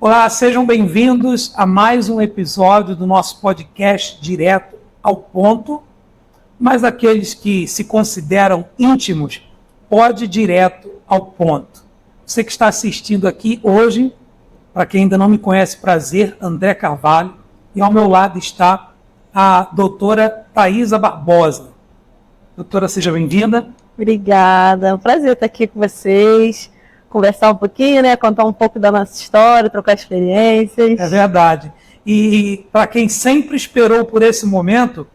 Olá, sejam bem-vindos a mais um episódio do nosso podcast Direto ao Ponto. Mas aqueles que se consideram íntimos, pode ir direto ao ponto. Você que está assistindo aqui hoje, para quem ainda não me conhece, prazer, André Carvalho, e ao meu lado está a doutora Thaisa Barbosa. Doutora, seja bem-vinda. Obrigada, é um prazer estar aqui com vocês, conversar um pouquinho, né, contar um pouco da nossa história, trocar experiências. É verdade. E para quem sempre esperou por esse momento,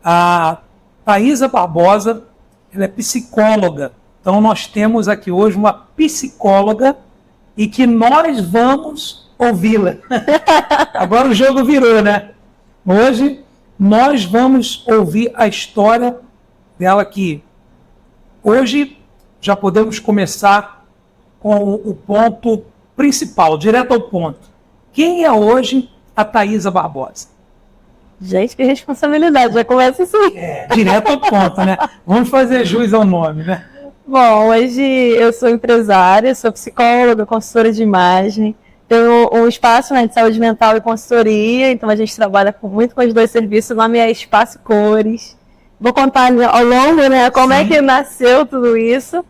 a Thaisa Barbosa, ela é psicóloga. Então nós temos aqui hoje uma psicóloga e que nós vamos ouvi-la. Agora o jogo virou, né? Hoje nós vamos ouvir a história dela aqui. Hoje já podemos começar com o ponto principal, direto ao ponto. Quem é hoje a Thaisa Barbosa? Gente, que responsabilidade, já começa assim. Direto ao ponto, né? Vamos fazer jus ao nome, né? Bom, hoje eu sou empresária, sou psicóloga, consultora de imagem, tenho um espaço, né, de saúde mental e consultoria, então a gente trabalha muito com os dois serviços, o nome é Espaço Cores. Vou contar ao longo, né, como é que nasceu tudo isso.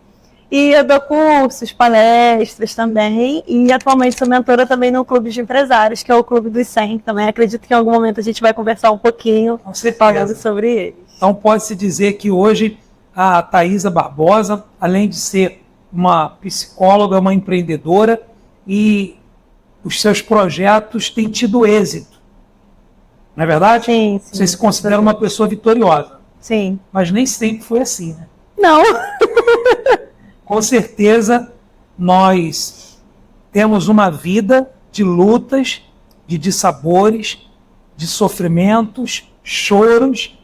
E eu dou cursos, palestras também, e atualmente sou mentora também no Clube de Empresários, que é o Clube dos 100 também. Acredito que em algum momento a gente vai conversar um pouquinho falando sobre eles. Então pode-se dizer que hoje a Thaisa Barbosa, além de ser uma psicóloga, uma empreendedora, e os seus projetos têm tido êxito. Não é verdade? Sim. Você se considera uma pessoa vitoriosa. Sim. Mas nem sempre foi assim, né? Não. Com certeza, nós temos uma vida de lutas, de dissabores, de sofrimentos, choros,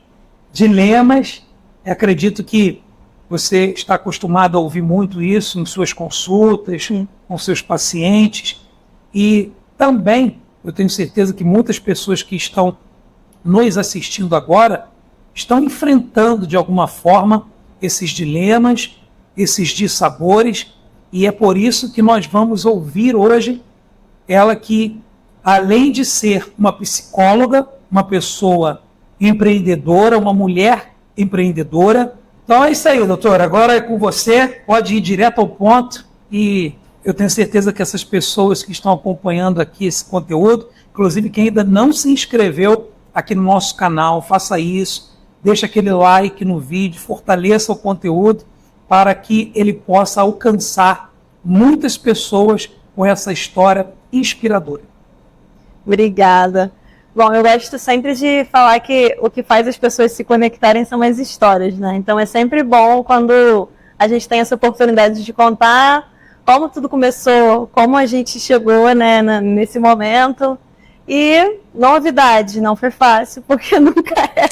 dilemas. Eu acredito que você está acostumado a ouvir muito isso em suas consultas, com seus pacientes. E também, eu tenho certeza que muitas pessoas que estão nos assistindo agora estão enfrentando, de alguma forma, esses dilemas, esses dissabores, e é por isso que nós vamos ouvir hoje ela que, além de ser uma psicóloga, uma pessoa empreendedora, uma mulher empreendedora. Então é isso aí, doutora, agora é com você, pode ir direto ao ponto, e eu tenho certeza que essas pessoas que estão acompanhando aqui esse conteúdo, inclusive quem ainda não se inscreveu aqui no nosso canal, faça isso, deixa aquele like no vídeo, fortaleça o conteúdo, para que ele possa alcançar muitas pessoas com essa história inspiradora. Obrigada. Bom, eu gosto sempre de falar que o que faz as pessoas se conectarem são as histórias, né? Então é sempre bom quando a gente tem essa oportunidade de contar como tudo começou, como a gente chegou, né, nesse momento. E novidade, não foi fácil, porque nunca é.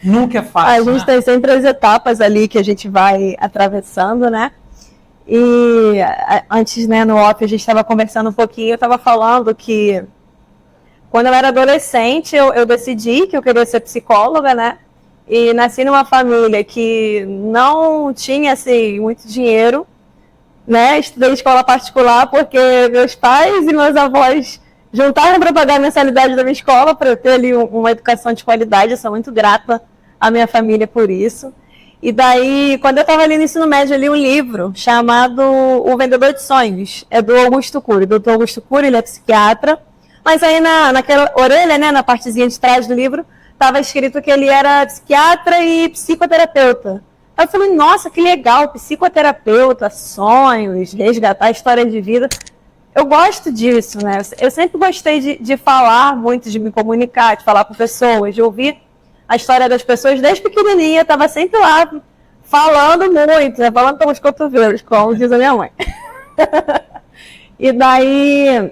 Nunca é fácil. A gente tem sempre as etapas ali que a gente vai atravessando, né? E antes, né, no off, a gente estava conversando um pouquinho, eu estava falando que quando eu era adolescente, eu decidi que eu queria ser psicóloga, né? E nasci numa família que não tinha, assim, muito dinheiro, né? Estudei em escola particular porque meus pais e meus avós juntaram para pagar a mensalidade da minha escola para eu ter ali uma educação de qualidade. Eu sou muito grata à minha família por isso. E daí, quando eu estava ali no ensino médio, eu li um livro chamado O Vendedor de Sonhos. É do Augusto Cury. O Dr. Augusto Cury, ele é psiquiatra. Mas aí naquela orelha, né, na partezinha de trás do livro, estava escrito que ele era psiquiatra e psicoterapeuta. Aí eu falei, nossa, que legal, psicoterapeuta, sonhos, resgatar a história de vida. Eu gosto disso, né? Eu sempre gostei de falar muito, de me comunicar, de falar com pessoas, de ouvir a história das pessoas. Desde pequenininha, eu estava sempre lá falando muito, né? Falando pelos cotovelos, como diz a minha mãe. E daí,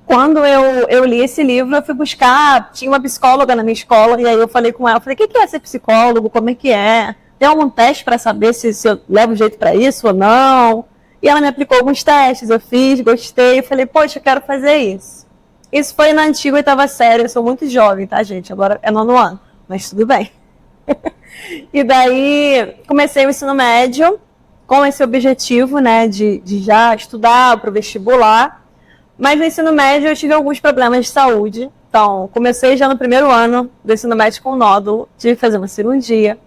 quando eu li esse livro, eu fui buscar, tinha uma psicóloga na minha escola, e aí eu falei com ela, falei, o que é ser psicólogo, como é que é? Tem algum teste para saber se eu levo jeito para isso ou não? E ela me aplicou alguns testes, eu fiz, gostei, eu falei, poxa, eu quero fazer isso. Isso foi na antiga 8ª série, eu sou muito jovem, tá, gente? Agora é 9º ano, mas tudo bem. E daí, comecei o ensino médio com esse objetivo, né, de já estudar para o vestibular. Mas no ensino médio eu tive alguns problemas de saúde. Então, comecei já no primeiro ano do ensino médio com nódulo, tive que fazer uma cirurgia,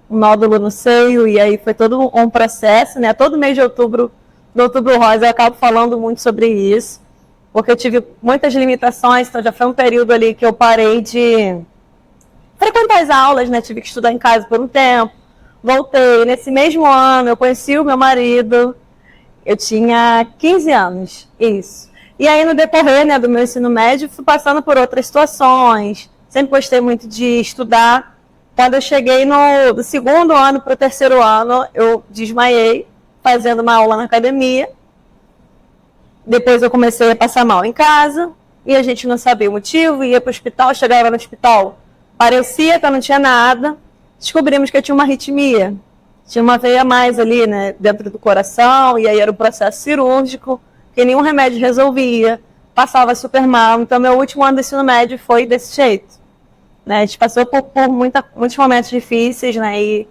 um nódulo no seio, e aí foi todo um processo, né? Todo mês de outubro, do Outubro Rosa, eu acabo falando muito sobre isso, porque eu tive muitas limitações, então já foi um período ali que eu parei de frequentar as aulas, né? Tive que estudar em casa por um tempo, voltei. Nesse mesmo ano, eu conheci o meu marido, eu tinha 15 anos, isso. E aí, no decorrer, né, do meu ensino médio, fui passando por outras situações. Sempre gostei muito de estudar. Quando eu cheguei do segundo ano para o terceiro ano, eu desmaiei fazendo uma aula na academia. Depois eu comecei a passar mal em casa. E a gente não sabia o motivo. Ia para o hospital, chegava no hospital. Parecia que eu não tinha nada. Descobrimos que eu tinha uma arritmia. Tinha uma veia a mais ali, né, dentro do coração. E aí era um processo cirúrgico, que nenhum remédio resolvia, passava super mal. Então, meu último ano do ensino médio foi desse jeito. Né? A gente passou por muitos momentos difíceis, né? E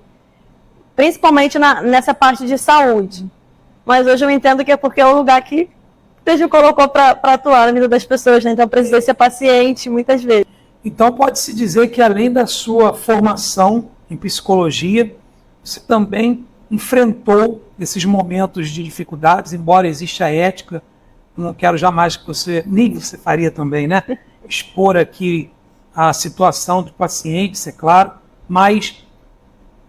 principalmente nessa parte de saúde. Mas hoje eu entendo que é porque é o lugar que Deus me colocou para atuar na vida das pessoas, né? Então, eu precisei ser paciente muitas vezes. Então, pode-se dizer que, além da sua formação em psicologia, você também enfrentou esses momentos de dificuldades, embora exista a ética. Não quero jamais que você, nem você faria também, né? Expor aqui a situação do paciente, é claro, mas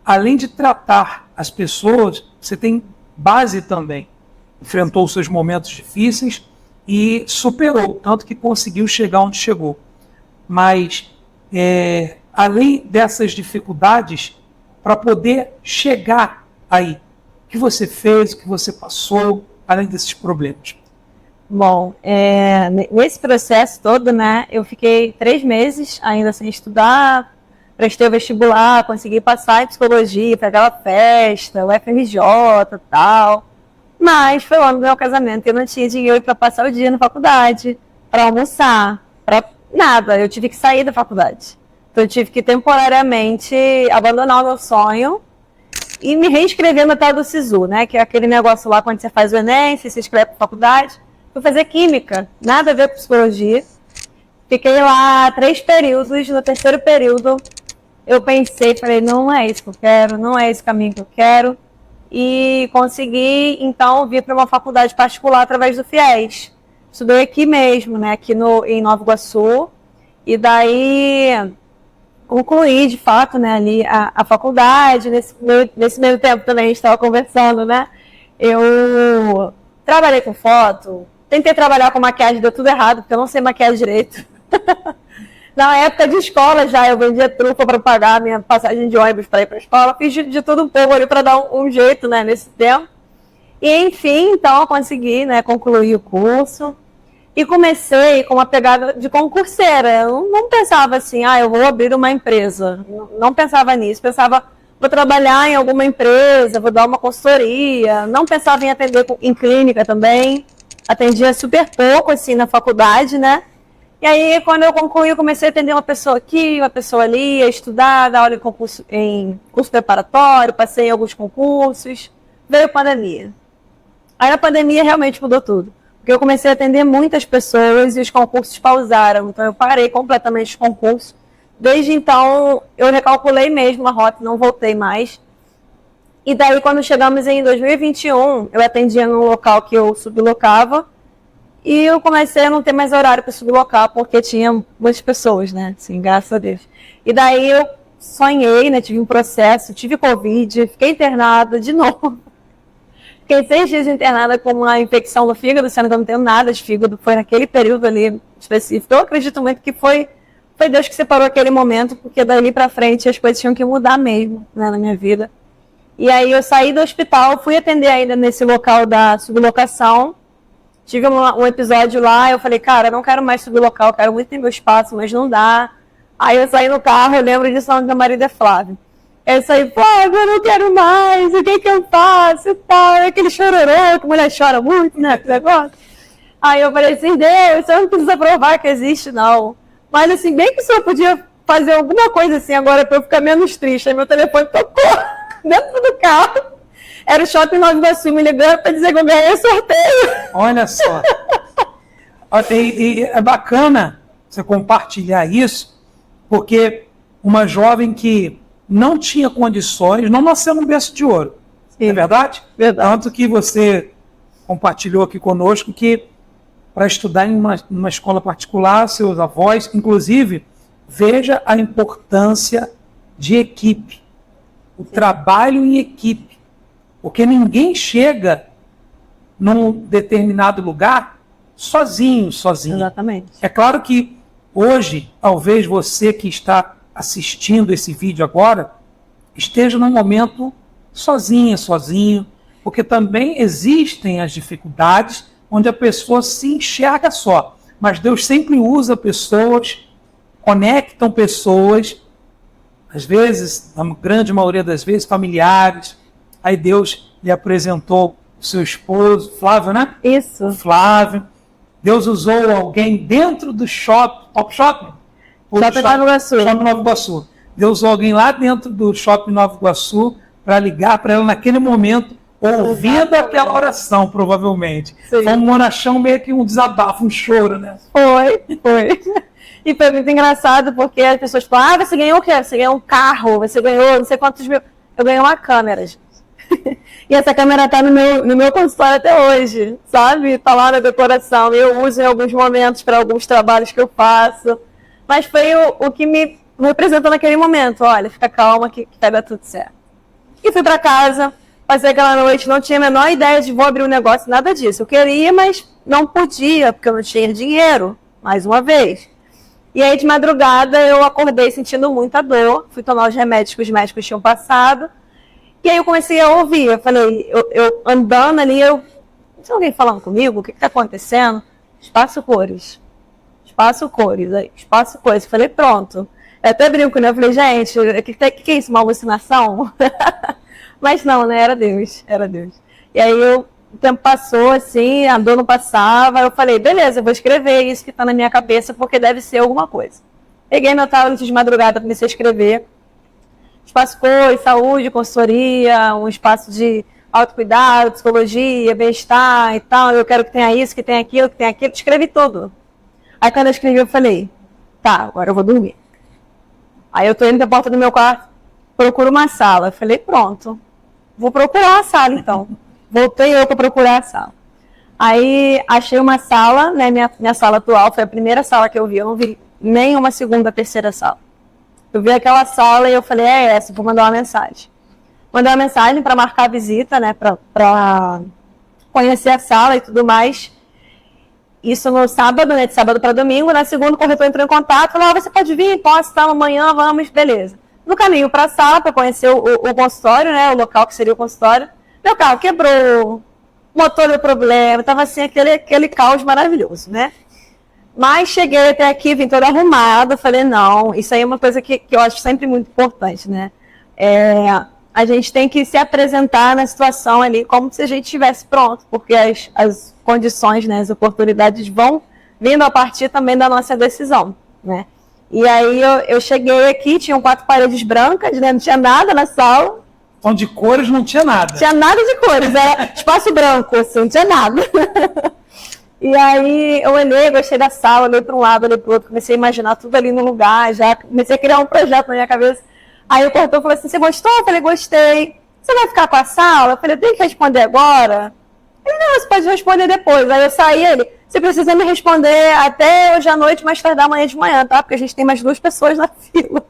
além de tratar as pessoas, você tem base também. Enfrentou os seus momentos difíceis e superou, tanto que conseguiu chegar onde chegou. Mas, além dessas dificuldades, para poder chegar aí, o que você fez, o que você passou, além desses problemas? Bom, nesse processo todo, né, eu fiquei 3 meses ainda sem estudar, prestei o vestibular, consegui passar em psicologia, para aquela festa, o FRJ e tal. Mas foi o ano do meu casamento, eu não tinha dinheiro para passar o dia na faculdade, para almoçar, para nada. Eu tive que sair da faculdade. Então eu tive que temporariamente abandonar o meu sonho e me reescrever no tal do SISU, né? Que é aquele negócio lá quando você faz o Enem, você se inscreve para faculdade. Fui fazer química, nada a ver com psicologia. Fiquei lá 3 períodos, no terceiro período eu pensei, falei, não é isso que eu quero, não é esse caminho que eu quero. E consegui, então, vir para uma faculdade particular através do FIES. Estudei aqui mesmo, né? Aqui em Nova Iguaçu. E daí concluí, de fato, né, ali a faculdade. Nesse meio tempo também a gente estava conversando, né? Eu trabalhei com foto, tentei trabalhar com maquiagem, deu tudo errado, porque eu não sei maquiar direito. Na época de escola já, eu vendia trufa para pagar a minha passagem de ônibus para ir para a escola. Fiz de tudo um pouco ali para dar um jeito, né, nesse tempo. E, enfim, então eu consegui, né, concluir o curso. E comecei com uma pegada de concurseira. Eu não pensava assim, eu vou abrir uma empresa. Não pensava nisso. Pensava, vou trabalhar em alguma empresa, vou dar uma consultoria. Não pensava em atender em clínica também. Atendia super pouco, assim, na faculdade, né? E aí, quando eu concluí, eu comecei a atender uma pessoa aqui, uma pessoa ali, a estudar, dar aula em curso preparatório, passei em alguns concursos. Veio a pandemia. Aí a pandemia realmente mudou tudo. Porque eu comecei a atender muitas pessoas e os concursos pausaram. Então eu parei completamente os concursos. Desde então, eu recalculei mesmo a rota, não voltei mais. E daí, quando chegamos em 2021, eu atendia num local que eu sublocava. E eu comecei a não ter mais horário para sublocar, porque tinha muitas pessoas, né? Assim, graças a Deus. E daí eu sonhei, né? Tive um processo, tive Covid, fiquei internada de novo. Fiquei 6 dias internada com uma infecção no fígado, sendo que eu não tenho nada de fígado. Foi naquele período ali específico. Eu acredito muito que foi Deus que separou aquele momento, porque dali para frente as coisas tinham que mudar mesmo, né, na minha vida. E aí eu saí do hospital, fui atender ainda nesse local da sublocação. Tive um episódio lá, eu falei, cara, eu não quero mais sublocar, eu quero muito ter meu espaço, mas não dá. Aí eu saí no carro, eu lembro disso lá, meu marido é Flávio. Eu saí, Flávio, eu não quero mais, o que eu faço e tal. É aquele chororô, que mulher chora muito, né, esse negócio. Aí eu falei assim, Deus, você não precisa provar que existe, não. Mas assim, bem que o senhor podia fazer alguma coisa assim agora pra eu ficar menos triste. Aí meu telefone tocou dentro do carro. Era o Shopping Nova Iguaçu, me ligando para dizer que eu ganhei o sorteio. Olha só. E é bacana você compartilhar isso, porque uma jovem que não tinha condições, não nasceu num berço de ouro. Sim. É verdade? Verdade. Tanto que você compartilhou aqui conosco que para estudar em uma escola particular, seus avós, inclusive, veja a importância de equipe, o trabalho em equipe, porque ninguém chega num determinado lugar sozinho. Exatamente. É claro que hoje, talvez você que está assistindo esse vídeo agora, esteja num momento sozinho, porque também existem as dificuldades onde a pessoa se enxerga só. Mas Deus sempre usa pessoas, conectam pessoas, às vezes, na grande maioria das vezes, familiares. Aí Deus lhe apresentou o seu esposo, Flávio, né? Isso. Flávio. Deus usou alguém dentro do shopping, Top Shopping? Shopping Nova Iguaçu. Shopping Nova Iguaçu. Deus usou alguém lá dentro do Shopping Nova Iguaçu para ligar para ela naquele momento, ouvindo aquela oração, provavelmente. Sim. Foi um orachão meio que um desabafo, um choro, né? Foi. E foi muito engraçado, porque as pessoas falam, você ganhou o quê? Você ganhou um carro, você ganhou não sei quantos mil... Eu ganhei uma câmera, gente. E essa câmera tá no meu consultório até hoje, sabe? Tá lá na decoração. Eu uso em alguns momentos para alguns trabalhos que eu faço. Mas foi o que me representou naquele momento. Olha, fica calma que vai dar tudo certo. E fui para casa, passei aquela noite, não tinha a menor ideia de vou abrir um negócio, nada disso. Eu queria, mas não podia, porque eu não tinha dinheiro, mais uma vez. E aí, de madrugada, eu acordei sentindo muita dor. Fui tomar os remédios que os médicos tinham passado. E aí eu comecei a ouvir. Eu falei, eu andando ali, tem alguém falando comigo? O que está acontecendo? Espaço cores. Espaço cores. Espaço cores. Eu falei, pronto. Eu até brinco, né? Eu falei, gente, o que é isso? Uma alucinação? Mas não, né? Era Deus. Era Deus. E aí o tempo passou, assim, a dor não passava. Eu falei, beleza, eu vou escrever isso que está na minha cabeça, porque deve ser alguma coisa. Peguei meu tablet de madrugada, comecei a escrever. Espaço cores, saúde, consultoria, um espaço de autocuidado, psicologia, bem-estar e tal. Eu quero que tenha isso, que tenha aquilo, que tenha aquilo. Escrevi tudo. Aí quando eu escrevi, eu falei, tá, agora eu vou dormir. Aí eu tô indo pra porta do meu quarto, procuro uma sala. Eu falei, pronto, vou procurar uma sala então. Voltei eu para procurar a sala. Aí achei uma sala, né, minha sala atual, foi a primeira sala que eu vi. Eu não vi nenhuma segunda, terceira sala. Eu vi aquela sala e eu falei, é essa, vou mandar uma mensagem. Mandei uma mensagem para marcar a visita, né, para conhecer a sala e tudo mais. Isso no sábado, né, de sábado para domingo. Na segunda, o corretor entrou em contato, falou, você pode vir, posso, tá, amanhã, vamos, beleza. No caminho para a sala, para conhecer o consultório, né, o local que seria o consultório, meu carro quebrou, o motor deu problema, tava assim, aquele caos maravilhoso, né. Mas cheguei até aqui, vim toda arrumada, falei, não, isso aí é uma coisa que eu acho sempre muito importante, né. A gente tem que se apresentar na situação ali como se a gente estivesse pronto, porque as condições, né, as oportunidades vão vindo a partir também da nossa decisão, né. E aí eu cheguei aqui, tinham 4 paredes brancas, né, não tinha nada na sala. Então de cores não tinha nada. Tinha nada de cores, era espaço branco, assim, não tinha nada. E aí eu olhei, gostei da sala, olhei para um lado, olhei para o outro, comecei a imaginar tudo ali no lugar, já comecei a criar um projeto na minha cabeça. Aí o corretor falou assim, você gostou? Eu falei, gostei. Você vai ficar com a sala? Eu falei, eu tenho que responder agora? Ele, não, você pode responder depois. Aí eu saí, ele, você precisa me responder até hoje à noite, mais tardar amanhã de manhã, tá? Porque a gente tem mais 2 pessoas na fila.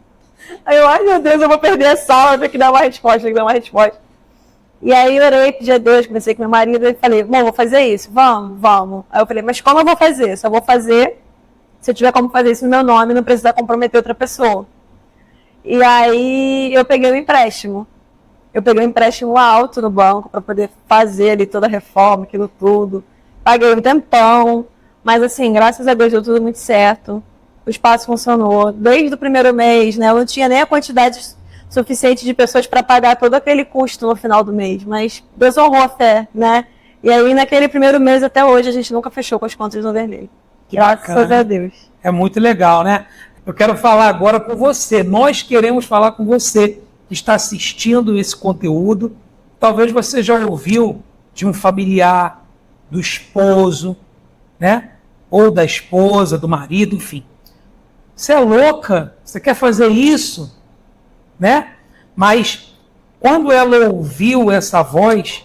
Aí eu, ai meu Deus, eu vou perder a sala, eu tenho que dar uma resposta, E aí eu orei, pedi a Deus, comecei com meu marido e falei, bom, vou fazer isso, vamos. Aí eu falei, mas como eu vou fazer? Só vou fazer se eu tiver como fazer isso no meu nome, não precisar comprometer outra pessoa. E aí eu peguei um empréstimo. Eu peguei um empréstimo alto no banco para poder fazer ali toda a reforma, aquilo tudo. Paguei um tempão, mas assim, graças a Deus deu tudo muito certo. O espaço funcionou. Desde o primeiro mês, né? Eu não tinha nem a quantidade suficiente de pessoas para pagar todo aquele custo no final do mês, mas Deus honrou a fé, né? E aí naquele primeiro mês até hoje a gente nunca fechou com as contas no vermelho. Graças a Deus. É muito legal, né? Eu quero falar agora com você. Nós queremos falar com você que está assistindo esse conteúdo. Talvez você já ouviu de um familiar, do esposo, né? ou da esposa, do marido, enfim. Você é louca? Você quer fazer isso? Né? Mas quando ela ouviu essa voz,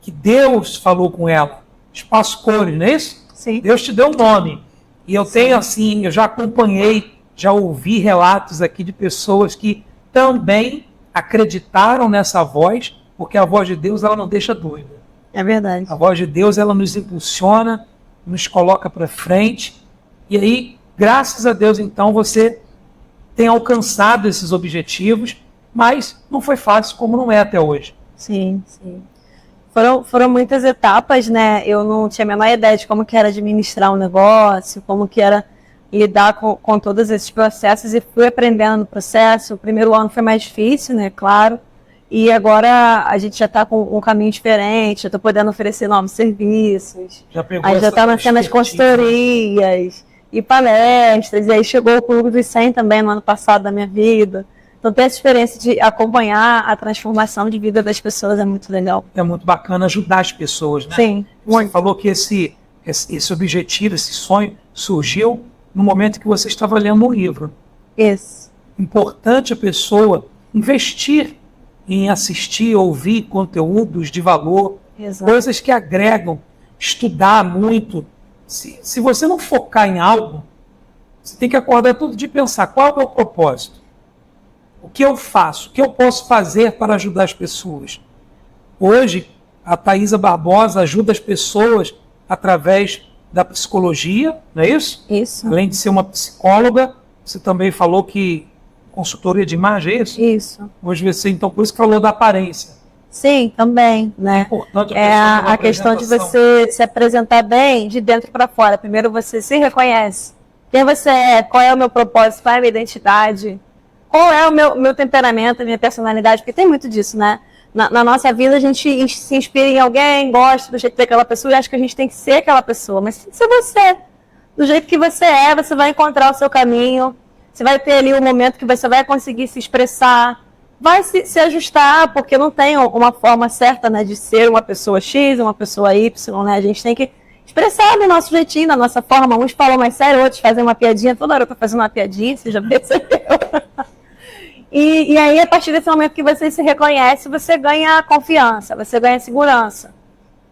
que Deus falou com ela, Espaço Cores, não é isso? Sim. Deus te deu um nome. E eu tenho assim, eu já acompanhei, já ouvi relatos aqui de pessoas que também acreditaram nessa voz, porque a voz de Deus ela não deixa doida. É verdade. A voz de Deus ela nos impulsiona, nos coloca para frente. E aí, graças a Deus, então, você tem alcançado esses objetivos, mas não foi fácil como não é até hoje. Sim, sim. Foram muitas etapas, né? Eu não tinha a menor ideia de como que era administrar um negócio, como que era lidar com todos esses processos, e fui aprendendo no processo. O primeiro ano foi mais difícil, né? Claro. E agora a gente já está com um caminho diferente, já estou podendo oferecer novos serviços. Aí já está nascendo as consultorias e palestras, e aí chegou o Clube dos 100 também no ano passado da minha vida. Então ter essa experiência de acompanhar a transformação de vida das pessoas é muito legal. É muito bacana ajudar as pessoas, né? Sim. Você falou que esse objetivo, esse sonho surgiu no momento que você estava lendo um livro. Isso. Importante a pessoa investir em assistir, ouvir conteúdos de valor, Exato. Coisas que agregam, estudar muito. Se você não focar em algo, você tem que acordar todo dia e pensar qual é o meu propósito. O que eu faço? O que eu posso fazer para ajudar as pessoas? Hoje, a Thaisa Barbosa ajuda as pessoas através da psicologia, não é isso? Isso. Além de ser uma psicóloga, você também falou que consultoria de imagem, é isso? Isso. Hoje você, então, por isso que falou da aparência. Sim, também, né? Importante a questão de você se apresentar bem de dentro para fora. Primeiro você se reconhece. Quem você é, qual é o meu propósito, qual é a minha identidade, qual é o meu temperamento, a minha personalidade, porque tem muito disso, né? Na nossa vida a gente se inspira em alguém, gosta do jeito daquela pessoa e acha que a gente tem que ser aquela pessoa, mas tem que ser você. Do jeito que você é, você vai encontrar o seu caminho, você vai ter ali um momento que você vai conseguir se expressar, vai se ajustar, porque não tem uma forma certa, né, de ser uma pessoa X, uma pessoa Y, né? A gente tem que expressar do nosso jeitinho, da nossa forma. Uns falam mais sério, outros fazem uma piadinha, toda hora eu tô fazendo uma piadinha, você já percebeu? E aí, a partir desse momento que você se reconhece, você ganha confiança, você ganha segurança.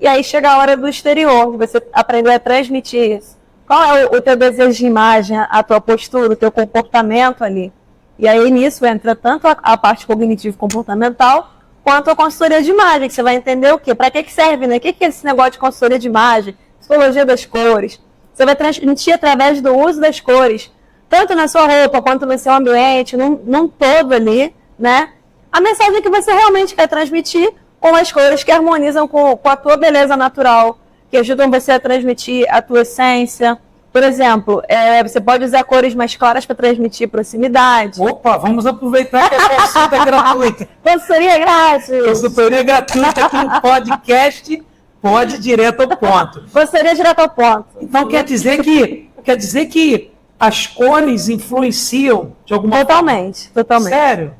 E aí chega a hora do exterior, de você aprender a transmitir isso. Qual é o teu desejo de imagem, a tua postura, o teu comportamento ali? E aí nisso entra tanto a parte cognitivo-comportamental, quanto a consultoria de imagem, que você vai entender o quê? Para que serve, né? O que é esse negócio de consultoria de imagem? Psicologia das cores. Você vai transmitir através do uso das cores, tanto na sua roupa quanto no seu ambiente, num todo ali, né? A mensagem que você realmente quer transmitir com as cores que harmonizam com a tua beleza natural, que ajudam você a transmitir a tua essência. Por exemplo, você pode usar cores mais claras para transmitir proximidade. Opa, vamos aproveitar que a consulta é gratuita. Consultoria grátis. Consultoria gratuita aqui no podcast, pode direto ao ponto. Consultoria direto ao ponto. Então quer dizer que as cores influenciam de alguma Totalmente, forma? totalmente. Sério?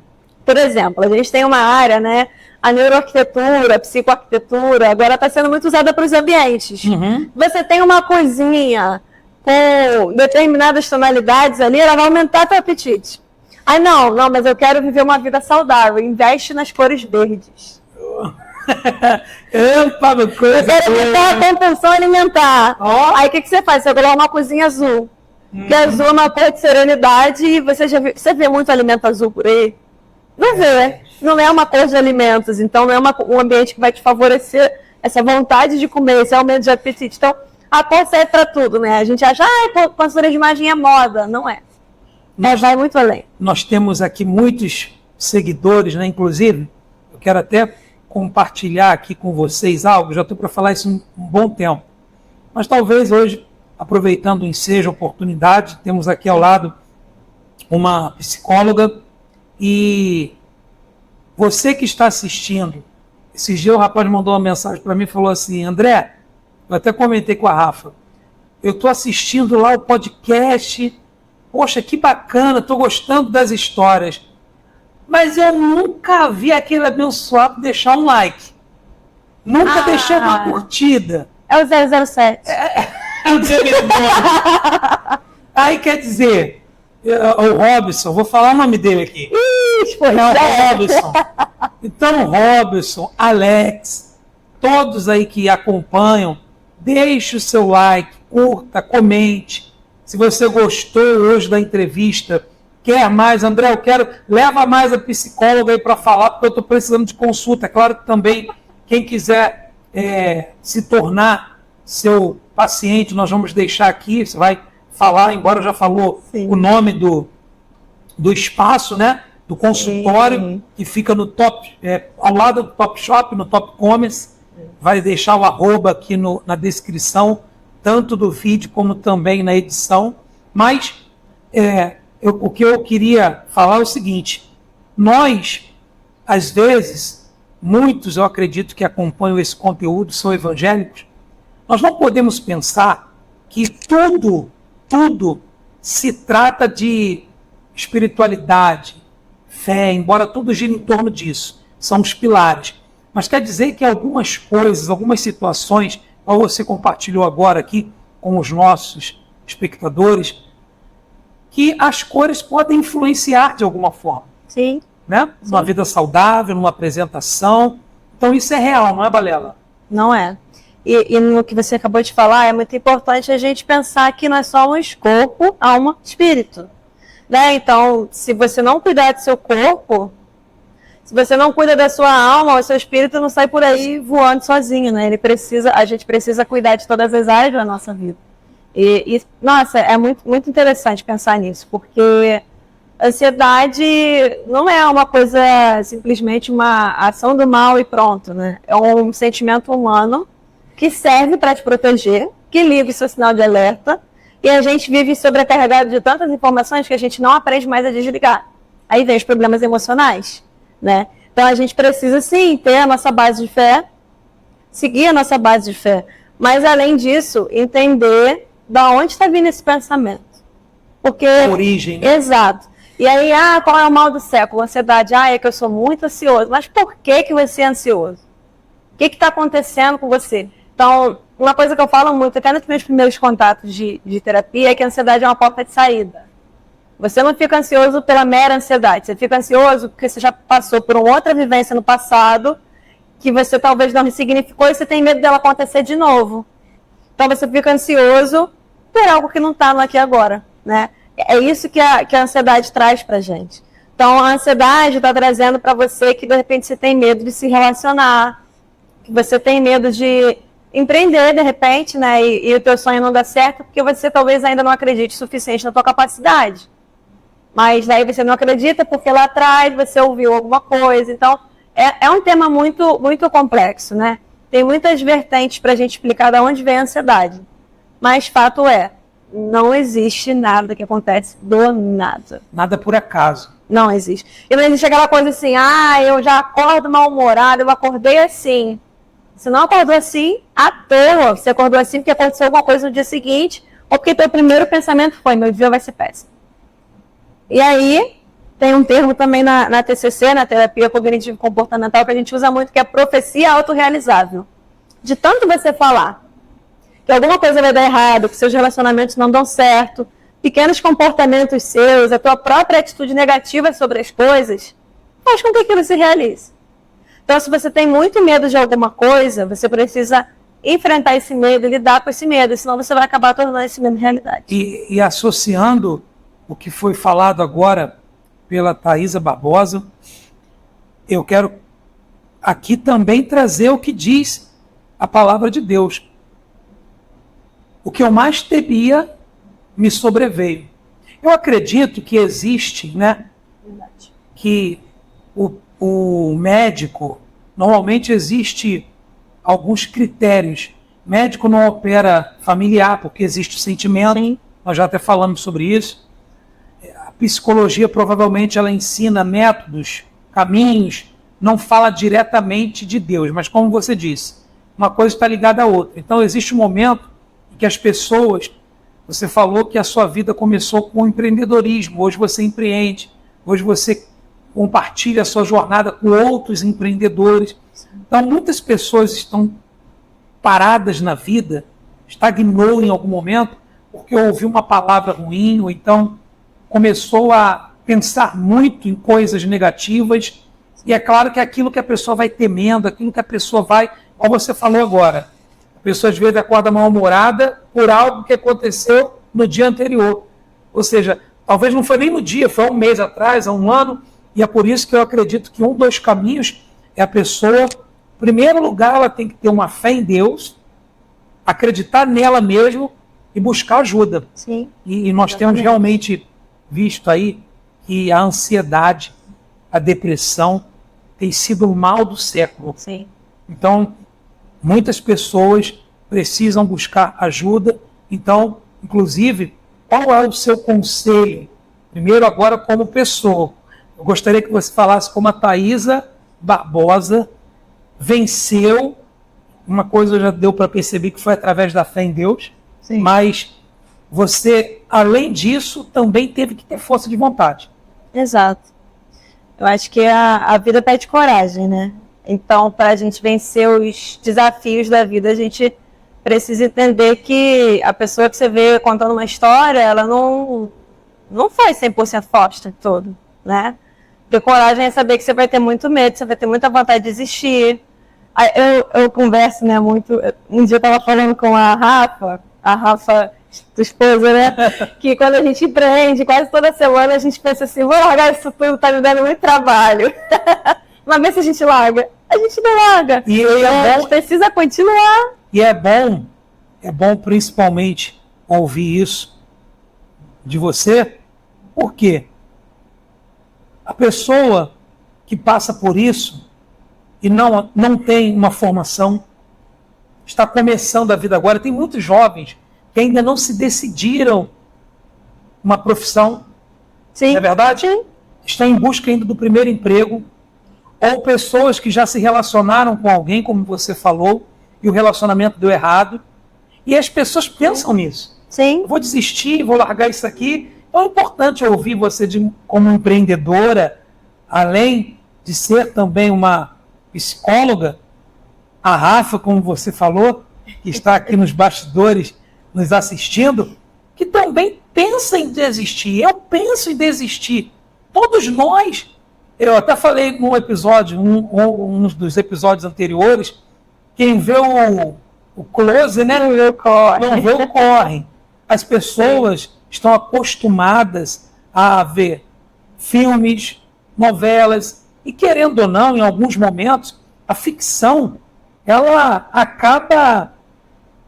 Por exemplo, a gente tem uma área, né? A neuroarquitetura, a psicoarquitetura, agora está sendo muito usada para os ambientes. Uhum. Você tem uma coisinha com determinadas tonalidades ali, ela vai aumentar teu apetite. Aí não, mas eu quero viver uma vida saudável. Investe nas cores verdes. Opa, coisa. Eu quero evitar a compulsão alimentar. Oh. Aí o que você faz? Você coloca uma coisinha azul. Que azul é uma cor de serenidade e você vê muito alimento azul por aí? Não vê. Não é uma cor de alimentos, então não é um ambiente que vai te favorecer essa vontade de comer, esse aumento de apetite. Então, a cor serve para tudo, né? A gente acha, consultoria de imagem é moda. Não é. Vai muito além. Nós temos aqui muitos seguidores, né? Inclusive, eu quero até compartilhar aqui com vocês algo, já estou para falar isso um bom tempo. Mas talvez hoje, aproveitando o ensejo, a oportunidade, temos aqui ao lado uma psicóloga e você que está assistindo, esses dias o rapaz mandou uma mensagem para mim e falou assim, André, eu até comentei com a Rafa, eu estou assistindo lá o podcast, poxa, que bacana, estou gostando das histórias, mas eu nunca vi aquele abençoado deixar um like, nunca deixei uma curtida. É o 007. Não tinha vergonha. Aí quer dizer, o Robson, vou falar o nome dele aqui. Robson. Então, Robson, Alex, todos aí que acompanham, deixe o seu like, curta, comente. Se você gostou hoje da entrevista, quer mais, André, leva mais a psicóloga aí para falar, porque eu estou precisando de consulta. É claro que também, quem quiser se tornar seu paciente, nós vamos deixar aqui, você vai falar, embora já falou Sim. o nome do espaço, né? Do consultório, Sim. que fica no ao lado do Top Shop, no Top Commerce. Vai deixar o @ aqui na descrição, tanto do vídeo como também na edição. Mas o que eu queria falar é o seguinte: nós, às vezes, muitos eu acredito que acompanham esse conteúdo são evangélicos, nós não podemos pensar que tudo se trata de espiritualidade, fé, embora tudo gire em torno disso, são os pilares. Mas quer dizer que algumas coisas, algumas situações, como você compartilhou agora aqui com os nossos espectadores, que as cores podem influenciar de alguma forma. Sim. Né? Numa Sim. vida saudável, numa apresentação. Então isso é real, não é, Balela? Não é. E no que você acabou de falar, é muito importante a gente pensar que nós somos corpo, alma, espírito. Né? Então, se você não cuidar do seu corpo, se você não cuida da sua alma, o seu espírito não sai por aí voando sozinho, né? A gente precisa cuidar de todas as áreas da nossa vida. Nossa, é muito, muito interessante pensar nisso, porque ansiedade não é uma coisa, simplesmente uma ação do mal e pronto, né? É um sentimento humano que serve para te proteger, que liga o seu sinal de alerta, e a gente vive sobrecarregado de tantas informações que a gente não aprende mais a desligar. Aí vem os problemas emocionais, né? Então a gente precisa sim ter a nossa base de fé, seguir a nossa base de fé, mas além disso, entender da onde está vindo esse pensamento. Porque a origem, né? Exato. E aí, qual é o mal do século? Ansiedade. É que eu sou muito ansioso. Mas por que você é ansioso? O que está acontecendo com você? Então, uma coisa que eu falo muito, até nos meus primeiros contatos de terapia, é que a ansiedade é uma porta de saída. Você não fica ansioso pela mera ansiedade. Você fica ansioso porque você já passou por uma outra vivência no passado que você talvez não ressignificou e você tem medo dela acontecer de novo. Então, você fica ansioso por algo que não está no aqui e agora, né? É isso que a ansiedade traz pra gente. Então, a ansiedade está trazendo para você que, de repente, você tem medo de se relacionar, que você tem medo de empreender, de repente, né? E o teu sonho não dá certo porque você talvez ainda não acredite o suficiente na tua capacidade. Mas daí você não acredita porque lá atrás você ouviu alguma coisa. Então, é um tema muito, muito complexo, né? Tem muitas vertentes para a gente explicar de onde vem a ansiedade. Mas fato é, não existe nada que acontece do nada. Nada por acaso. Não existe. E não existe aquela coisa assim, eu já acordo mal-humorado, eu acordei assim. Você não acordou assim à toa. Você acordou assim porque aconteceu alguma coisa no dia seguinte, ou porque teu primeiro pensamento foi, meu dia vai ser péssimo. E aí, tem um termo também na TCC, na terapia cognitivo-comportamental, que a gente usa muito, que é profecia autorrealizável. De tanto você falar que alguma coisa vai dar errado, que seus relacionamentos não dão certo, pequenos comportamentos seus, a tua própria atitude negativa sobre as coisas, faz com que aquilo se realize. Então, se você tem muito medo de alguma coisa, você precisa enfrentar esse medo, lidar com esse medo, senão você vai acabar tornando esse medo realidade. E associando o que foi falado agora pela Thaisa Barbosa, eu quero aqui também trazer o que diz a palavra de Deus. O que eu mais temia me sobreveio. Eu acredito que existe, né? Verdade. Que o médico, normalmente existe alguns critérios. O médico não opera familiar, porque existe o sentimento. Sim. Nós já até falamos sobre isso. A psicologia provavelmente ela ensina métodos, caminhos, não fala diretamente de Deus, mas como você disse, uma coisa está ligada à outra. Então existe um momento em que as pessoas, você falou que a sua vida começou com o empreendedorismo, hoje você empreende, hoje você compartilha a sua jornada com outros empreendedores. Então muitas pessoas estão paradas na vida estagnou em algum momento porque ouviu uma palavra ruim, ou então começou a pensar muito em coisas negativas, e é claro que aquilo que a pessoa vai temendo, aquilo que a pessoa vai, como você falou agora, a pessoa às vezes acorda mal-humorada por algo que aconteceu no dia anterior. Ou seja, talvez não foi nem no dia, foi há um mês atrás, há um ano, e é por isso que eu acredito que um dos caminhos é a pessoa, em primeiro lugar, ela tem que ter uma fé em Deus, acreditar nela mesmo e buscar ajuda. Sim, E nós temos realmente visto aí que a ansiedade, a depressão tem sido o mal do século. sim. Então, muitas pessoas precisam buscar ajuda. Então, inclusive, qual é o seu conselho? Primeiro, agora como pessoa. Eu gostaria que você falasse como a Thaisa Barbosa venceu. Uma coisa já deu para perceber que foi através da fé em Deus. Sim. Mas você, além disso, também teve que ter força de vontade. Exato. Eu acho que a vida pede coragem, né? Então, para a gente vencer os desafios da vida, a gente precisa entender que a pessoa que você vê contando uma história, ela não foi 100% forte o tempo todo, né? Ter coragem é saber que você vai ter muito medo, você vai ter muita vontade de desistir. Eu converso, né, muito... Um dia eu estava falando com a Rafa, tua esposa, né? Que quando a gente empreende, quase toda semana a gente pensa assim, vou largar isso tudo, tá me dando muito trabalho. Mas mesmo se a gente larga, a gente não larga. E a gente precisa continuar. E é bom principalmente ouvir isso de você, porque a pessoa que passa por isso e não tem uma formação, está começando a vida agora, tem muitos jovens que ainda não se decidiram uma profissão, Sim. não é verdade? Sim. Estão em busca ainda do primeiro emprego, ou pessoas que já se relacionaram com alguém, como você falou, e o relacionamento deu errado, e as pessoas pensam nisso. Sim. Vou desistir, vou largar isso aqui. Então é importante ouvir você como empreendedora, além de ser também uma psicóloga, a Rafa, como você falou, que está aqui nos bastidores nos assistindo, que também pensa em desistir. Eu penso em desistir. Todos nós. Eu até falei num episódio, um dos episódios anteriores, quem vê o close, né? Não vê o corre. Não vê o corre. As pessoas estão acostumadas a ver filmes, novelas, e querendo ou não, em alguns momentos, a ficção, ela acaba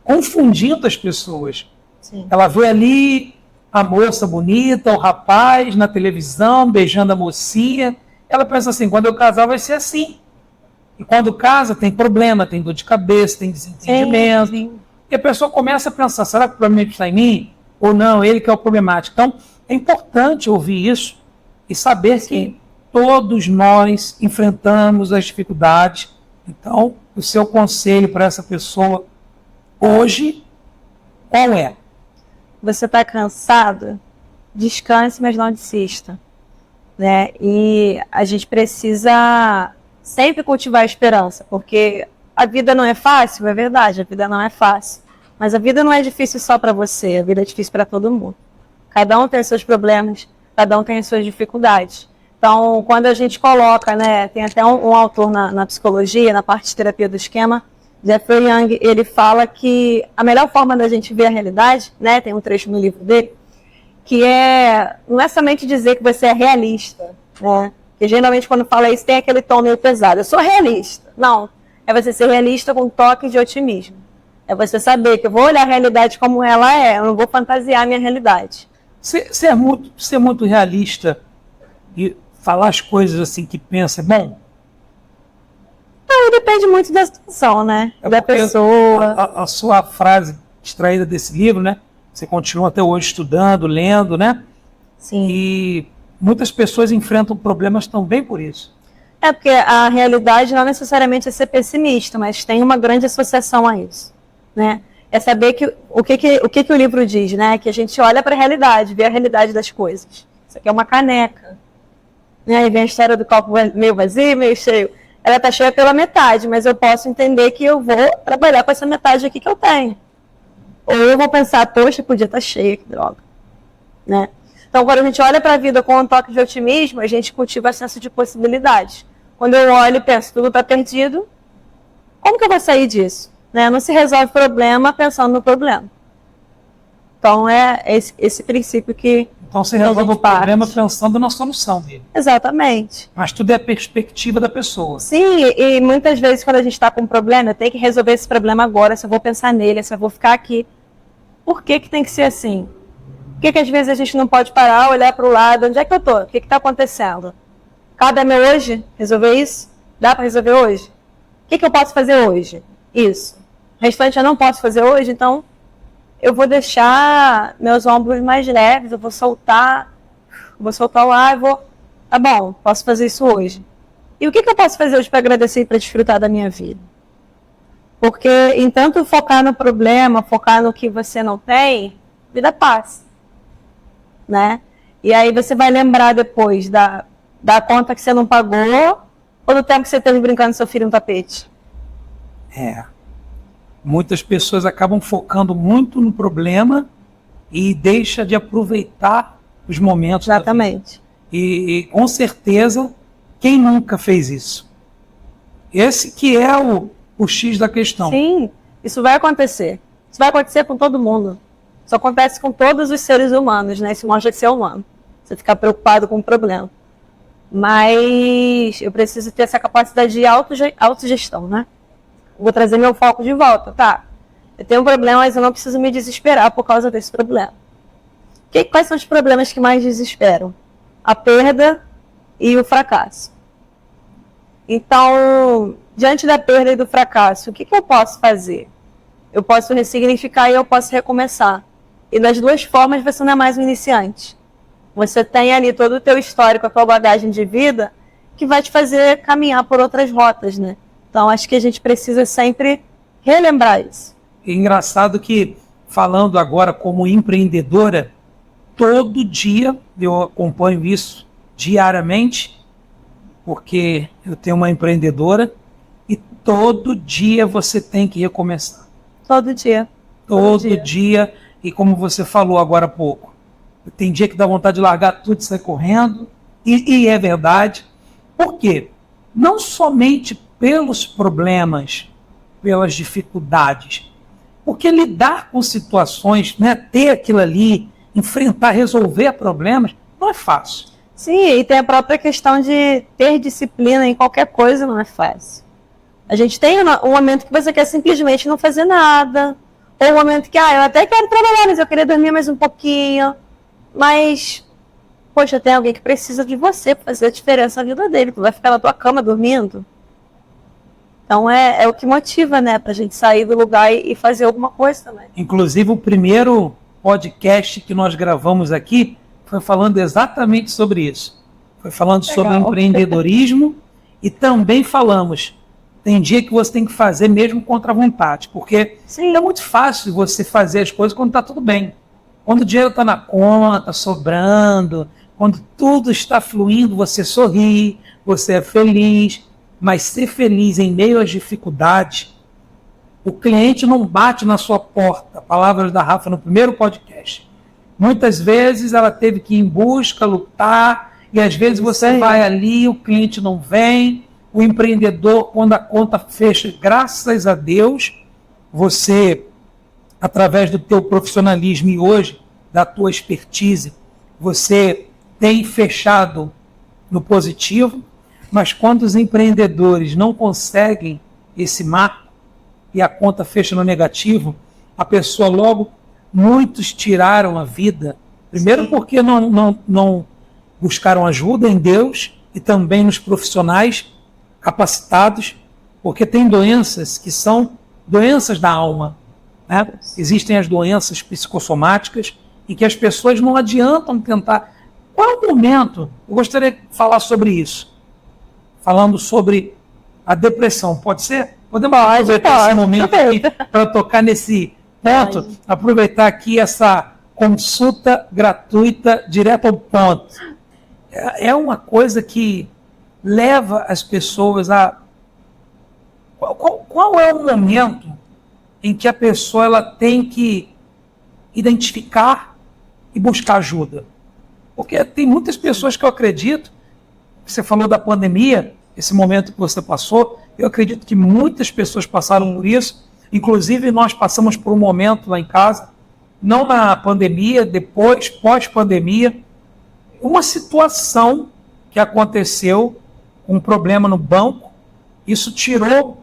confundindo as pessoas. Sim. Ela vê ali a moça bonita, o rapaz na televisão, beijando a mocinha. Ela pensa assim, quando eu casar vai ser assim. E quando casa tem problema, tem dor de cabeça, tem desentendimento. Sim. E a pessoa começa a pensar, será que o problema está em mim? Ou não, ele que é o problemático. Então, é importante ouvir isso e saber que todos nós enfrentamos as dificuldades. Então, o seu conselho para essa pessoa hoje, qual é? Você está cansado? Descanse, mas não desista. Né? E a gente precisa sempre cultivar a esperança, porque a vida não é fácil, é verdade, a vida não é fácil. Mas a vida não é difícil só para você, a vida é difícil para todo mundo. Cada um tem os seus problemas, cada um tem as suas dificuldades. Então, quando a gente coloca, né, tem até um autor na psicologia, na parte de terapia do esquema, Jeffrey Young, ele fala que a melhor forma da gente ver a realidade, né, tem um trecho no livro dele, que não é somente dizer que você é realista, né, porque geralmente quando fala isso tem aquele tom meio pesado, eu sou realista. Não, é você ser realista com um toque de otimismo. É você saber que eu vou olhar a realidade como ela é, eu não vou fantasiar a minha realidade. Ser muito realista e falar as coisas assim que pensa, bom... Não, depende muito da situação, né? Da pessoa. A sua frase extraída desse livro, né? Você continua até hoje estudando, lendo, né? Sim. E muitas pessoas enfrentam problemas também por isso. É porque a realidade não necessariamente é ser pessimista, mas tem uma grande associação a isso, né? É saber que o que o livro diz, né? Que a gente olha para a realidade, vê a realidade das coisas. Isso aqui é uma caneca. Né? Aí vem a história do copo meio vazio, meio cheio. Ela está cheia pela metade, mas eu posso entender que eu vou trabalhar com essa metade aqui que eu tenho. ou eu vou pensar, poxa, podia estar cheia, que droga, né? Então, quando a gente olha para a vida com um toque de otimismo, a gente cultiva senso de possibilidades. Quando eu olho e penso, tudo está perdido, como que eu vou sair disso? Né? Não se resolve problema pensando no problema. Então, é esse princípio que... Então, você resolve o problema pensando na solução dele. Exatamente. Mas tudo é a perspectiva da pessoa. Sim, e muitas vezes, quando a gente está com um problema, eu tenho que resolver esse problema agora, se eu vou pensar nele, se eu vou ficar aqui. Por que tem que ser assim? Por que às vezes a gente não pode parar, olhar para o lado? Onde é que eu estou? O que está acontecendo? Cabe a mim hoje resolver isso? Dá para resolver hoje? O que eu posso fazer hoje? Isso. O restante eu não posso fazer hoje, então eu vou deixar meus ombros mais leves, eu vou soltar o ar, tá bom, posso fazer isso hoje. E o que eu posso fazer hoje para agradecer e para desfrutar da minha vida? Porque em tanto focar no problema, focar no que você não tem, vida passa, né? E aí você vai lembrar depois da conta que você não pagou ou do tempo que você teve brincando com seu filho no tapete. Muitas pessoas acabam focando muito no problema e deixa de aproveitar os momentos. Exatamente. E com certeza, quem nunca fez isso? Esse que é o X da questão. Sim, isso vai acontecer. Isso vai acontecer com todo mundo. Isso acontece com todos os seres humanos, né? Isso mostra que você é humano. Você ficar preocupado com o problema. Mas eu preciso ter essa capacidade de autogestão, né? Vou trazer meu foco de volta, tá? Eu tenho um problema, mas eu não preciso me desesperar por causa desse problema. Quais são os problemas que mais desesperam? A perda e o fracasso. Então, diante da perda e do fracasso, o que eu posso fazer? Eu posso ressignificar e eu posso recomeçar. E das duas formas você não é mais um iniciante. Você tem ali todo o teu histórico, a tua bagagem de vida, que vai te fazer caminhar por outras rotas, né? Então, acho que a gente precisa sempre relembrar isso. É engraçado que, falando agora como empreendedora, todo dia, eu acompanho isso diariamente, porque eu tenho uma empreendedora, e todo dia você tem que recomeçar. Todo dia. Todo dia. E como você falou agora há pouco, tem dia que dá vontade de largar tudo e sair correndo, e é verdade. Por quê? Não somente pelos problemas, pelas dificuldades, porque lidar com situações, né, ter aquilo ali, enfrentar, resolver problemas, não é fácil. Sim, e tem a própria questão de ter disciplina em qualquer coisa, não é fácil. A gente tem um momento que você quer simplesmente não fazer nada, ou um momento que, eu até quero trabalhar, mas eu queria dormir mais um pouquinho, mas, poxa, tem alguém que precisa de você para fazer a diferença na vida dele, tu vai ficar na tua cama dormindo. Então é o que motiva, né, pra gente sair do lugar e fazer alguma coisa também. Inclusive o primeiro podcast que nós gravamos aqui foi falando exatamente sobre isso. Foi falando sobre empreendedorismo e também falamos, tem dia que você tem que fazer mesmo contra a vontade, porque é muito fácil você fazer as coisas quando está tudo bem. Quando o dinheiro está na conta, sobrando, quando tudo está fluindo, você sorri, você é feliz. Mas ser feliz em meio às dificuldades, o cliente não bate na sua porta. Palavras da Rafa no primeiro podcast. Muitas vezes ela teve que ir em busca, lutar, e às vezes você vai ali, o cliente não vem, o empreendedor, quando a conta fecha, graças a Deus, você, através do teu profissionalismo e hoje, da tua expertise, você tem fechado no positivo. Mas quando os empreendedores não conseguem esse marco e a conta fecha no negativo, a pessoa logo, muitos tiraram a vida. Primeiro porque não buscaram ajuda em Deus e também nos profissionais capacitados, porque tem doenças que são doenças da alma, né? Existem as doenças psicossomáticas e que as pessoas não adiantam tentar. Qual é o momento? Eu gostaria de falar sobre isso. Falando sobre a depressão, pode ser? Podemos aproveitar esse momento aqui para tocar nesse ponto, aproveitar aqui essa consulta gratuita, direto ao ponto. É uma coisa que leva as pessoas a... Qual é o momento em que a pessoa ela tem que identificar e buscar ajuda. Porque tem muitas pessoas que eu acredito, você falou da pandemia, esse momento que você passou, eu acredito que muitas pessoas passaram por isso, inclusive nós passamos por um momento lá em casa, não na pandemia, depois, pós-pandemia, uma situação que aconteceu, um problema no banco, isso tirou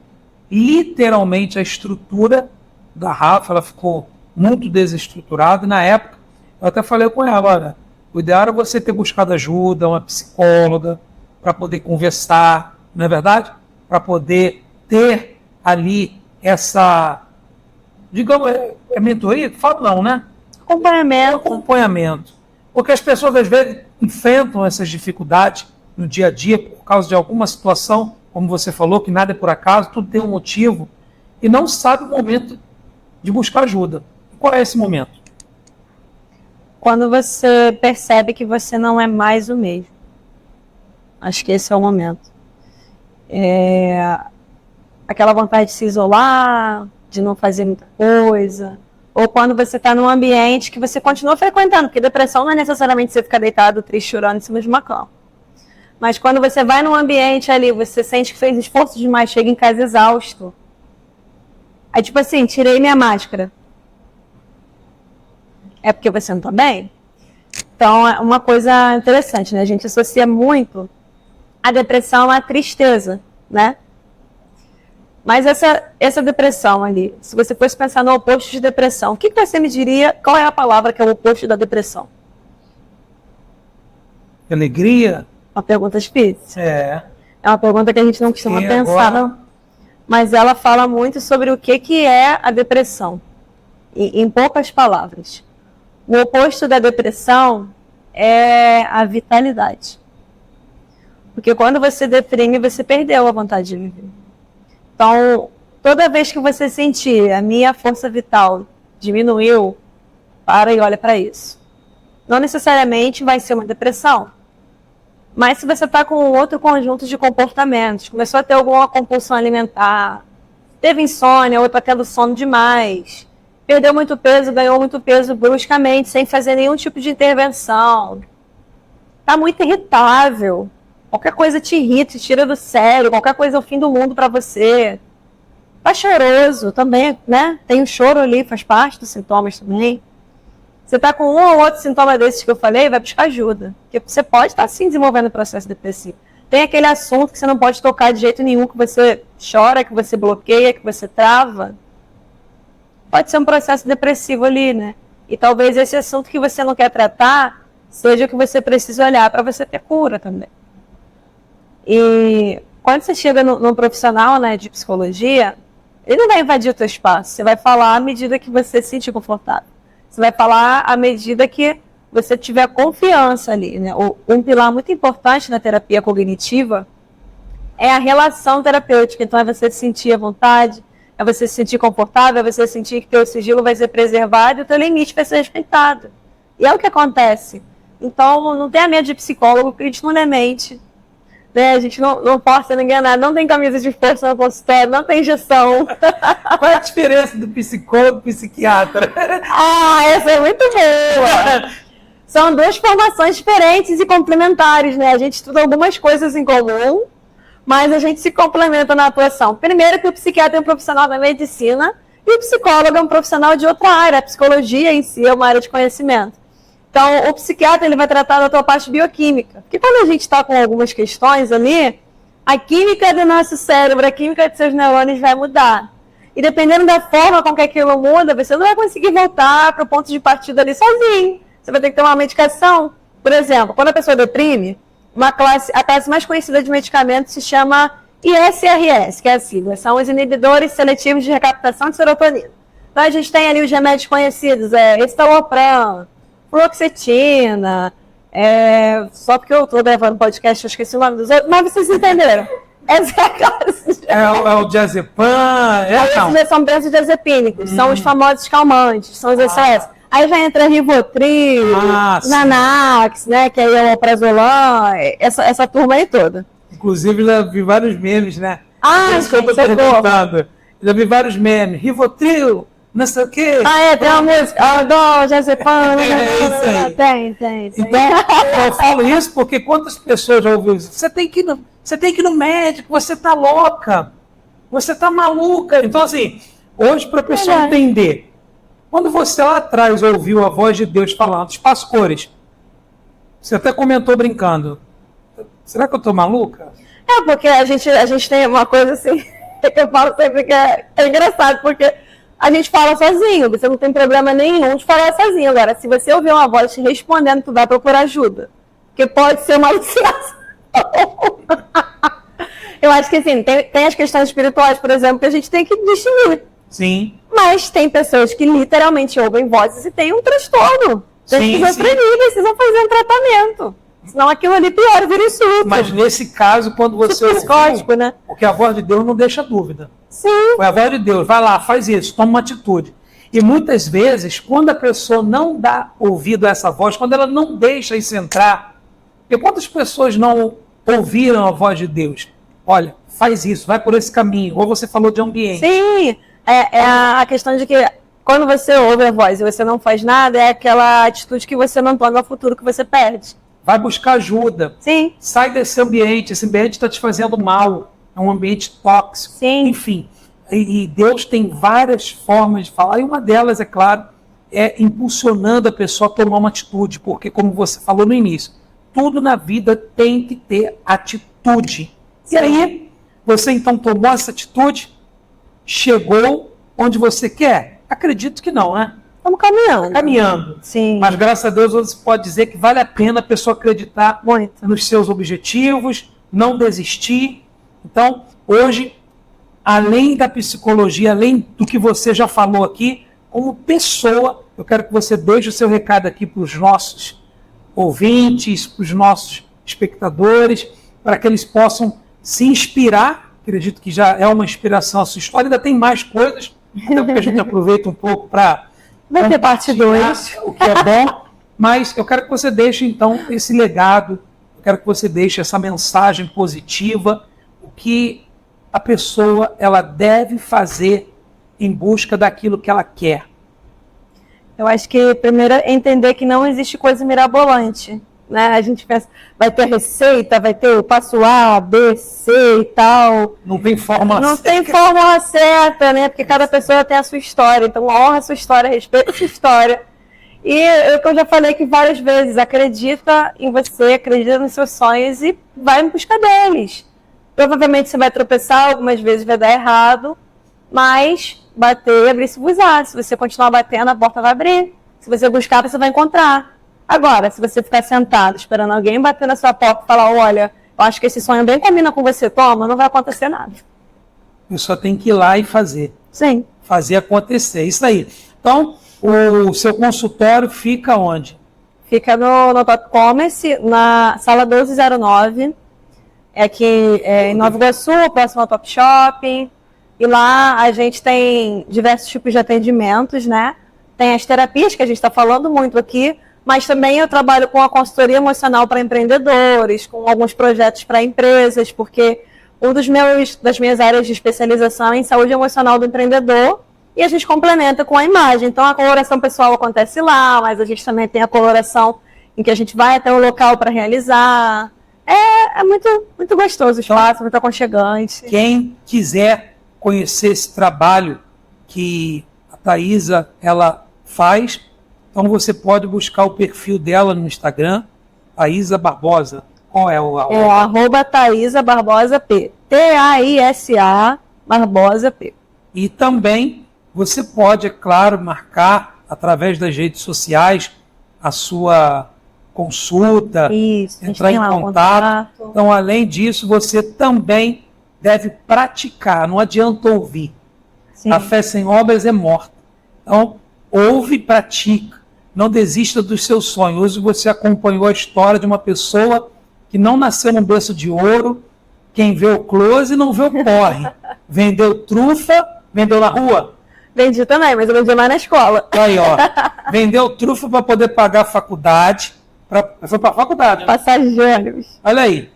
literalmente a estrutura da Rafa, ela ficou muito desestruturada, e na época eu até falei com ela, olha, o ideal era você ter buscado ajuda, uma psicóloga, para poder conversar, não é verdade? Para poder ter ali essa, digamos, é mentoria? Falo não, né? Acompanhamento. Porque as pessoas às vezes enfrentam essas dificuldades no dia a dia por causa de alguma situação, como você falou, que nada é por acaso, tudo tem um motivo, e não sabe o momento de buscar ajuda. Qual é esse momento? Quando você percebe que você não é mais o mesmo. Acho que esse é o momento. Aquela vontade de se isolar, de não fazer muita coisa. Ou quando você está num ambiente que você continua frequentando, porque depressão não é necessariamente você ficar deitado, triste, chorando em cima de uma cama. Mas quando você vai num ambiente ali, você sente que fez esforço demais, chega em casa exausto. Aí tipo assim, tirei minha máscara. É porque você não está bem? Então é uma coisa interessante, né? A gente associa muito a depressão à tristeza, né? Mas essa depressão ali, se você fosse pensar no oposto de depressão, o que você me diria, qual é a palavra que é o oposto da depressão? Alegria? Uma pergunta difícil. É uma pergunta que a gente não costuma pensar, agora... não. Mas ela fala muito sobre o que é a depressão. Em poucas palavras. O oposto da depressão é a vitalidade. Porque quando você deprime, você perdeu a vontade de viver. Então, toda vez que você sentir a minha força vital diminuiu, para e olha para isso. Não necessariamente vai ser uma depressão. Mas se você está com outro conjunto de comportamentos, começou a ter alguma compulsão alimentar, teve insônia ou está tendo sono demais, perdeu muito peso, ganhou muito peso bruscamente, sem fazer nenhum tipo de intervenção, está muito irritável, qualquer coisa te irrita, te tira do sério, qualquer coisa é o fim do mundo para você. Tá choroso também, né? Tem o choro ali, faz parte dos sintomas também. Você tá com um ou outro sintoma desses que eu falei, vai buscar ajuda. Porque você pode estar sim desenvolvendo o processo depressivo. Tem aquele assunto que você não pode tocar de jeito nenhum, que você chora, que você bloqueia, que você trava. Pode ser um processo depressivo ali, né? E talvez esse assunto que você não quer tratar seja o que você precisa olhar para você ter cura também. E quando você chega no profissional, né, de psicologia, ele não vai invadir o teu espaço. Você vai falar à medida que você se sentir confortável. Você vai falar à medida que você tiver confiança ali, né? Um pilar muito importante na terapia cognitiva é a relação terapêutica. Então é você se sentir à vontade, é você se sentir confortável, é você sentir que teu sigilo vai ser preservado e o teu limite vai ser respeitado. E é o que acontece. Então não tenha medo de psicólogo, acredite no mente. Né? A gente não pode ser enganado, não tem camisa de força no consultório, não tem injeção. Qual é a diferença do psicólogo e psiquiatra? Essa é muito boa! São duas formações diferentes e complementares, né? A gente estuda algumas coisas em comum, mas a gente se complementa na atuação. Primeiro que o psiquiatra é um profissional da medicina e o psicólogo é um profissional de outra área. A psicologia em si é uma área de conhecimento. Então, o psiquiatra ele vai tratar da tua parte bioquímica. Porque quando a gente está com algumas questões ali, a química do nosso cérebro, a química de seus neurônios vai mudar. E dependendo da forma com que aquilo muda, você não vai conseguir voltar para o ponto de partida ali sozinho. Você vai ter que ter uma medicação. Por exemplo, quando a pessoa deprime, a classe mais conhecida de medicamentos se chama ISRS, que é a sigla. São os inibidores seletivos de recaptação de serotonina. Então, a gente tem ali os remédios conhecidos, estalopram, fluoxetina, só porque eu estou gravando podcast, eu esqueci o nome dos outros, mas vocês entenderam. Essa é a classe. É o diazepam? São benzodiazepínicos, são os famosos calmantes, são os excessos. Aí já entra Rivotril, Nanax, né, que aí é o Alprazolam, essa turma aí toda. Inclusive, já vi vários memes, né? Desculpa, perguntando. Já vi vários memes. Rivotril, não sei o quê. Tem uma música. Dó, Jazepano. Isso aí. Tem. Então, eu falo isso porque quantas pessoas já ouviram isso? Você tem que ir no médico, você tá louca, você tá maluca. Então, assim, hoje, para a pessoa entender, quando você lá atrás ouviu a voz de Deus falando, os pastores, você até comentou brincando, será que eu tô maluca? Porque a gente tem uma coisa assim, que eu falo sempre que é engraçado, porque a gente fala sozinho, você não tem problema nenhum de falar sozinho. Agora, se você ouvir uma voz te respondendo, tu vai procurar ajuda. Porque pode ser uma alucinação. Eu acho que assim, tem as questões espirituais, por exemplo, que a gente tem que distinguir. Sim. Mas tem pessoas que literalmente ouvem vozes e têm um transtorno. Precisam fazer um tratamento. Senão aquilo ali piora, vira surto. Mas nesse caso, quando você psicótico, né? Porque a voz de Deus não deixa dúvida. Sim. Foi a voz de Deus, vai lá, faz isso, toma uma atitude. E muitas vezes, quando a pessoa não dá ouvido a essa voz, quando ela não deixa isso entrar, porque quantas pessoas não ouviram a voz de Deus? Olha, faz isso, vai por esse caminho. Ou você falou de ambiente. Sim, é a questão de que quando você ouve a voz e você não faz nada, é aquela atitude que você não toma no futuro que você perde. Vai buscar ajuda. Sim. Sai desse ambiente. Esse ambiente está te fazendo mal. É um ambiente tóxico. Sim. Enfim. E Deus tem várias formas de falar. E uma delas, é claro, é impulsionando a pessoa a tomar uma atitude. Porque, como você falou no início, tudo na vida tem que ter atitude. Sim. E aí, você então tomou essa atitude, chegou onde você quer? Acredito que não, né? Estamos caminhando. Caminhando. Sim. Mas graças a Deus você pode dizer que vale a pena a pessoa acreditar muito nos seus objetivos, não desistir. Então, hoje, além da psicologia, além do que você já falou aqui, como pessoa, eu quero que você deixe o seu recado aqui para os nossos ouvintes, para os nossos espectadores, para que eles possam se inspirar. Acredito que já é uma inspiração a sua história. Ainda tem mais coisas, então que a gente aproveita um pouco para... Vai ter parte 2. O que é bom, mas eu quero que você deixe, então, esse legado, eu quero que você deixe essa mensagem positiva, o que a pessoa ela deve fazer em busca daquilo que ela quer. Eu acho que, primeiro, é entender que não existe coisa mirabolante. Né? A gente pensa, vai ter receita, vai ter o passo A, B, C e tal. Não tem fórmula certa. Não tem fórmula certa, né? Porque cada pessoa tem a sua história. Então, honra a sua história, respeita a sua história. E eu já falei aqui várias vezes, acredita em você, acredita nos seus sonhos e vai em busca deles. Provavelmente você vai tropeçar, algumas vezes vai dar errado, mas bater, abrir, se usar. Se você continuar batendo, a porta vai abrir. Se você buscar, você vai encontrar. Agora, se você ficar sentado esperando alguém bater na sua porta e falar, olha, eu acho que esse sonho bem combina com você, toma, não vai acontecer nada. Eu só tenho que ir lá e fazer. Sim. Fazer acontecer, isso aí. Então, o seu consultório fica onde? Fica no Top Commerce, na sala 1209, aqui em Nova Iguaçu, próximo ao Top Shopping. E lá a gente tem diversos tipos de atendimentos, né? Tem as terapias, que a gente está falando muito aqui, mas também eu trabalho com a consultoria emocional para empreendedores, com alguns projetos para empresas, porque das minhas áreas de especialização é em saúde emocional do empreendedor, e a gente complementa com a imagem. Então a coloração pessoal acontece lá, mas a gente também tem a coloração em que a gente vai até o local para realizar. É muito, muito gostoso o espaço, muito aconchegante. Quem quiser conhecer esse trabalho que a Thaisa, ela faz, então você pode buscar o perfil dela no Instagram, Thaisa Barbosa. Qual é o arroba? É arroba Thaisa Barbosa P. T-A-I-S-A Barbosa P. E também você pode, é claro, marcar através das redes sociais a sua consulta, isso, entrar em contato. Então, além disso, você também deve praticar, não adianta ouvir. Sim. A fé sem obras é morta. Então, ouve e pratica. Não desista dos seus sonhos. Hoje você acompanhou a história de uma pessoa que não nasceu num berço de ouro. Quem vê o close não vê o corre. Vendeu trufa, vendeu na rua? Vendi também, mas eu vendi mais na escola. Aí, ó. Vendeu trufa para poder pagar a faculdade. Foi para a faculdade. Né? Passagem de ônibus. Olha aí.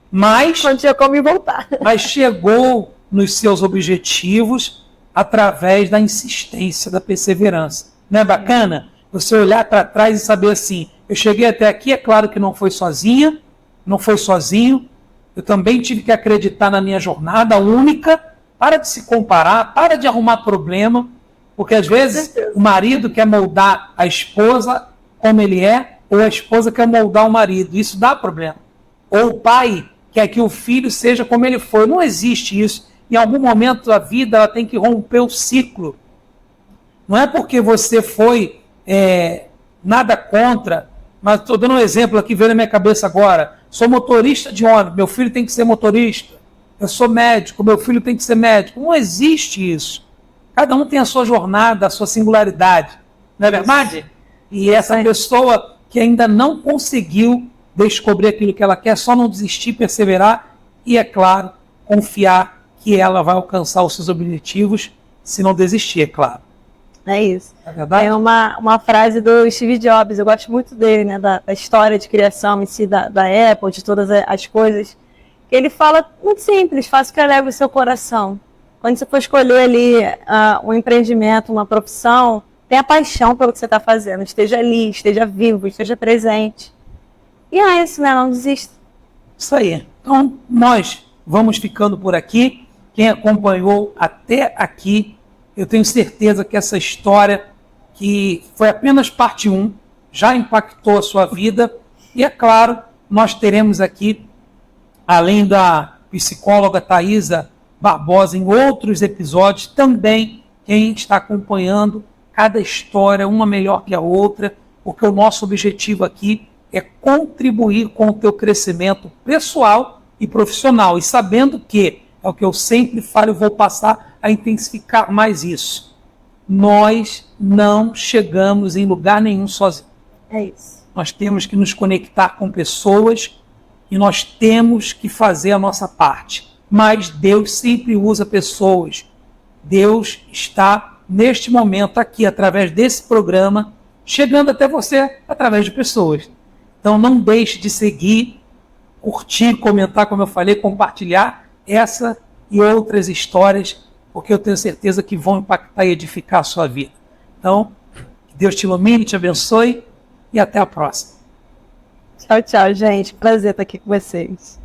Mas... Quando tinha como ir voltar. Mas chegou nos seus objetivos através da insistência, da perseverança. Não é bacana? Você olhar para trás e saber assim, eu cheguei até aqui, é claro que não foi sozinha, não foi sozinho, eu também tive que acreditar na minha jornada única. Para de se comparar, para de arrumar problema, porque às vezes o marido quer moldar a esposa como ele é, ou a esposa quer moldar o marido, isso dá problema. Ou o pai quer que o filho seja como ele foi, não existe isso. Em algum momento da vida ela tem que romper o ciclo. Não é porque você foi nada contra, mas estou dando um exemplo aqui, veio na minha cabeça agora, sou motorista de ônibus, meu filho tem que ser motorista. Eu sou médico, meu filho tem que ser médico. Não existe isso. Cada um tem a sua jornada, a sua singularidade. Não é verdade? E essa pessoa que ainda não conseguiu descobrir aquilo que ela quer, só não desistir, perseverar e, é claro, confiar que ela vai alcançar os seus objetivos se não desistir, é claro. É isso. É verdade? É uma frase do Steve Jobs, eu gosto muito dele, né, da história de criação em si, da Apple, de todas as coisas. Ele fala muito simples, faça o que eleva o seu coração. Quando você for escolher ali um empreendimento, uma profissão, tenha paixão pelo que você está fazendo. Esteja ali, esteja vivo, esteja presente. E é isso, né? Não desista. Isso aí. Então, nós vamos ficando por aqui. Quem acompanhou até aqui, eu tenho certeza que essa história, que foi apenas parte 1, já impactou a sua vida. E, é claro, nós teremos aqui, além da psicóloga Thaisa Barbosa, em outros episódios, também quem está acompanhando cada história, uma melhor que a outra, porque o nosso objetivo aqui é contribuir com o teu crescimento pessoal e profissional. E sabendo que, é o que eu sempre falo e vou passar a intensificar mais isso, nós não chegamos em lugar nenhum sozinhos. É isso. Nós temos que nos conectar com pessoas e nós temos que fazer a nossa parte. Mas Deus sempre usa pessoas. Deus está, neste momento, aqui, através desse programa, chegando até você através de pessoas. Então não deixe de seguir, curtir, comentar, como eu falei, compartilhar essa e outras histórias, porque eu tenho certeza que vão impactar e edificar a sua vida. Então, que Deus te ilumine, te abençoe e até a próxima. Tchau, tchau, gente. Prazer estar aqui com vocês.